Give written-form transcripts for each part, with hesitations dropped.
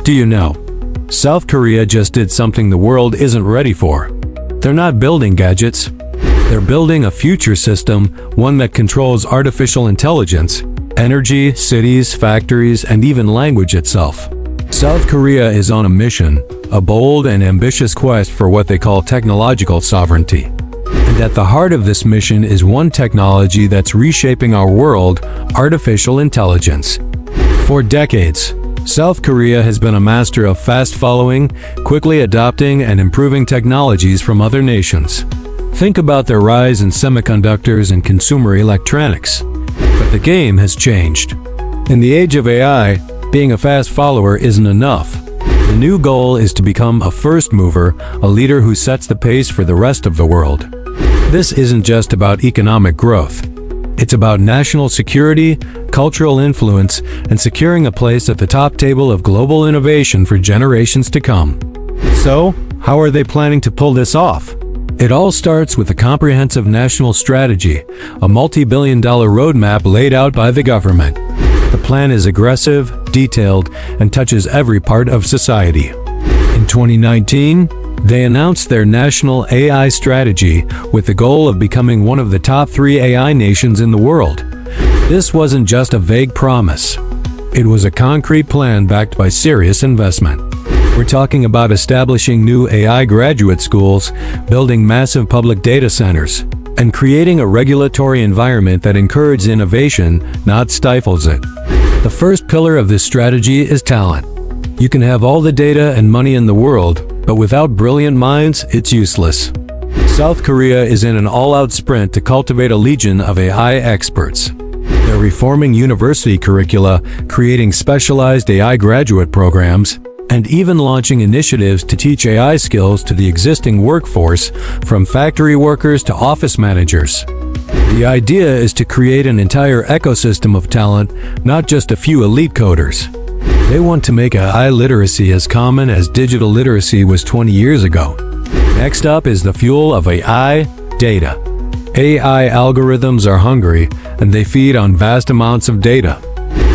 Do you know? South Korea just did something the world isn't ready for. They're not building gadgets. They're building a future system, one that controls artificial intelligence, energy, cities, factories, and even language itself. South Korea is on a mission, a bold and ambitious quest for what they call technological sovereignty. And at the heart of this mission is one technology that's reshaping our world: artificial intelligence. For decades, South Korea has been a master of fast following, quickly adopting and improving technologies from other nations. Think about their rise in semiconductors and consumer electronics. But the game has changed. In the age of AI, being a fast follower isn't enough. The new goal is to become a first mover, a leader who sets the pace for the rest of the world. This isn't just about economic growth. It's about national security, cultural influence, and securing a place at the top table of global innovation for generations to come. So, how are they planning to pull this off? It all starts with a comprehensive national strategy, a multi-billion-dollar roadmap laid out by the government. The plan is aggressive, detailed, and touches every part of society. In 2019, they announced their national AI strategy with the goal of becoming one of the top 3 AI nations in the world. This wasn't just a vague promise. It was a concrete plan backed by serious investment. We're talking about establishing new AI graduate schools, building massive public data centers, and creating a regulatory environment that encourages innovation, not stifles it. The first pillar of this strategy is talent. You can have all the data and money in the world, but without brilliant minds, it's useless. South Korea is in an all-out sprint to cultivate a legion of AI experts. They're reforming university curricula, creating specialized AI graduate programs, and even launching initiatives to teach AI skills to the existing workforce, from factory workers to office managers. The idea is to create an entire ecosystem of talent, not just a few elite coders. They want to make AI literacy as common as digital literacy was 20 years ago. Next up is the fuel of AI: data. AI algorithms are hungry, and they feed on vast amounts of data.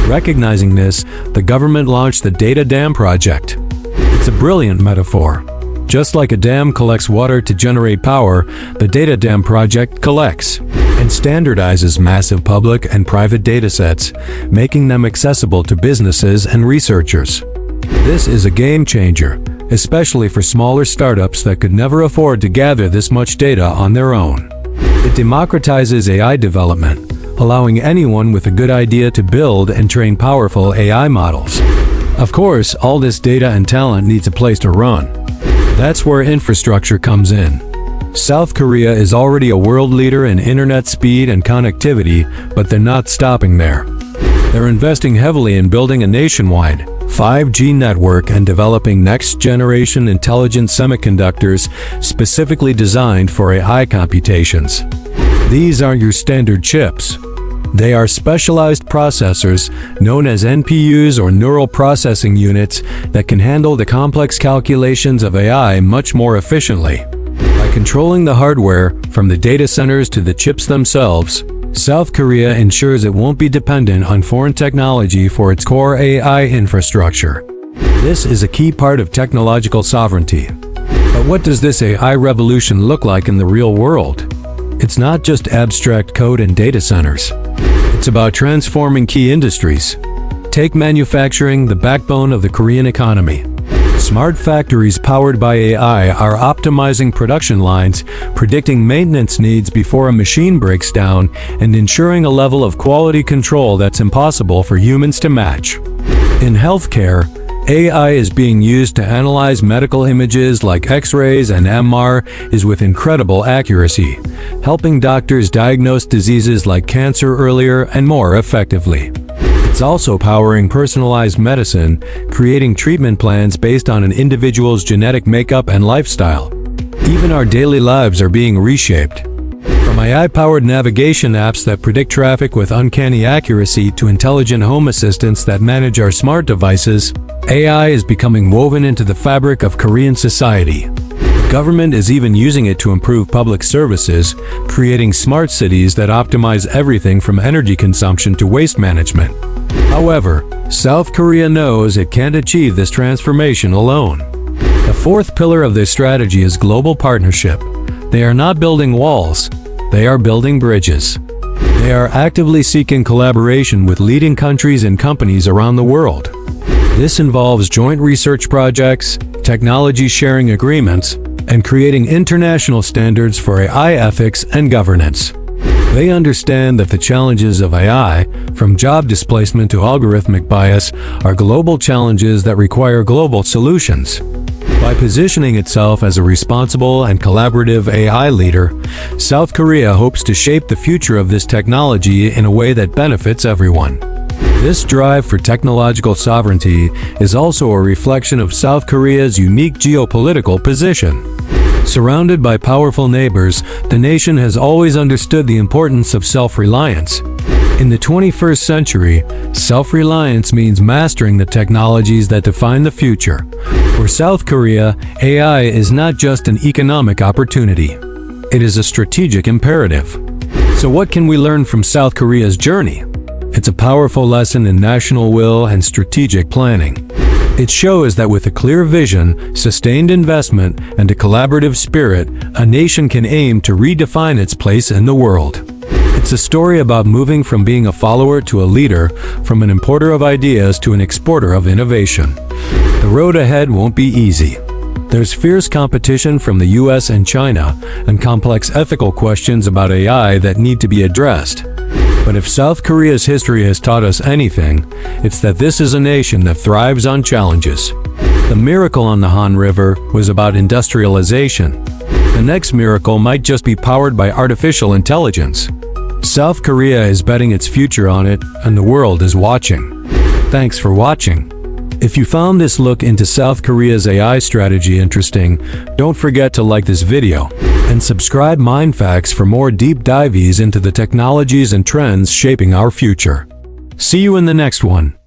Recognizing this, the government launched the Data Dam Project. It's a brilliant metaphor. Just like a dam collects water to generate power, the Data Dam Project collects and standardizes massive public and private datasets, making them accessible to businesses and researchers. This is a game changer, especially for smaller startups that could never afford to gather this much data on their own. It democratizes AI development, allowing anyone with a good idea to build and train powerful AI models. Of course, all this data and talent needs a place to run. That's where infrastructure comes in. South Korea is already a world leader in internet speed and connectivity, but they're not stopping there. They're investing heavily in building a nationwide 5G network and developing next-generation intelligent semiconductors specifically designed for AI computations. These aren't your standard chips. They are specialized processors, known as NPUs or neural processing units, that can handle the complex calculations of AI much more efficiently. By controlling the hardware, from the data centers to the chips themselves, South Korea ensures it won't be dependent on foreign technology for its core AI infrastructure. This is a key part of technological sovereignty. But what does this AI revolution look like in the real world? It's not just abstract code and data centers. It's about transforming key industries. Take manufacturing, the backbone of the Korean economy. Smart factories powered by AI are optimizing production lines, predicting maintenance needs before a machine breaks down, and ensuring a level of quality control that's impossible for humans to match. In healthcare, AI is being used to analyze medical images like X-rays and MR with incredible accuracy, helping doctors diagnose diseases like cancer earlier and more effectively. It's also powering personalized medicine, creating treatment plans based on an individual's genetic makeup and lifestyle. Even our daily lives are being reshaped. From AI-powered navigation apps that predict traffic with uncanny accuracy to intelligent home assistants that manage our smart devices, AI is becoming woven into the fabric of Korean society. The government is even using it to improve public services, creating smart cities that optimize everything from energy consumption to waste management. However, South Korea knows it can't achieve this transformation alone. The fourth pillar of their strategy is global partnership. They are not building walls, they are building bridges. They are actively seeking collaboration with leading countries and companies around the world. This involves joint research projects, technology sharing agreements, and creating international standards for AI ethics and governance. They understand that the challenges of AI, from job displacement to algorithmic bias, are global challenges that require global solutions. By positioning itself as a responsible and collaborative AI leader, South Korea hopes to shape the future of this technology in a way that benefits everyone. This drive for technological sovereignty is also a reflection of South Korea's unique geopolitical position. Surrounded by powerful neighbors, the nation has always understood the importance of self-reliance. In the 21st century, self-reliance means mastering the technologies that define the future. For South Korea, AI is not just an economic opportunity. It is a strategic imperative. So what can we learn from South Korea's journey? It's a powerful lesson in national will and strategic planning. It shows that with a clear vision, sustained investment, and a collaborative spirit, a nation can aim to redefine its place in the world. It's a story about moving from being a follower to a leader, from an importer of ideas to an exporter of innovation. The road ahead won't be easy. There's fierce competition from the US and China, and complex ethical questions about AI that need to be addressed. But if South Korea's history has taught us anything, it's that this is a nation that thrives on challenges. The miracle on the Han River was about industrialization. The next miracle might just be powered by artificial intelligence. South Korea is betting its future on it, and the world is watching. Thanks for watching. If you found this look into South Korea's AI strategy interesting, don't forget to like this video and subscribe MindFacts for more deep dives into the technologies and trends shaping our future. See you in the next one.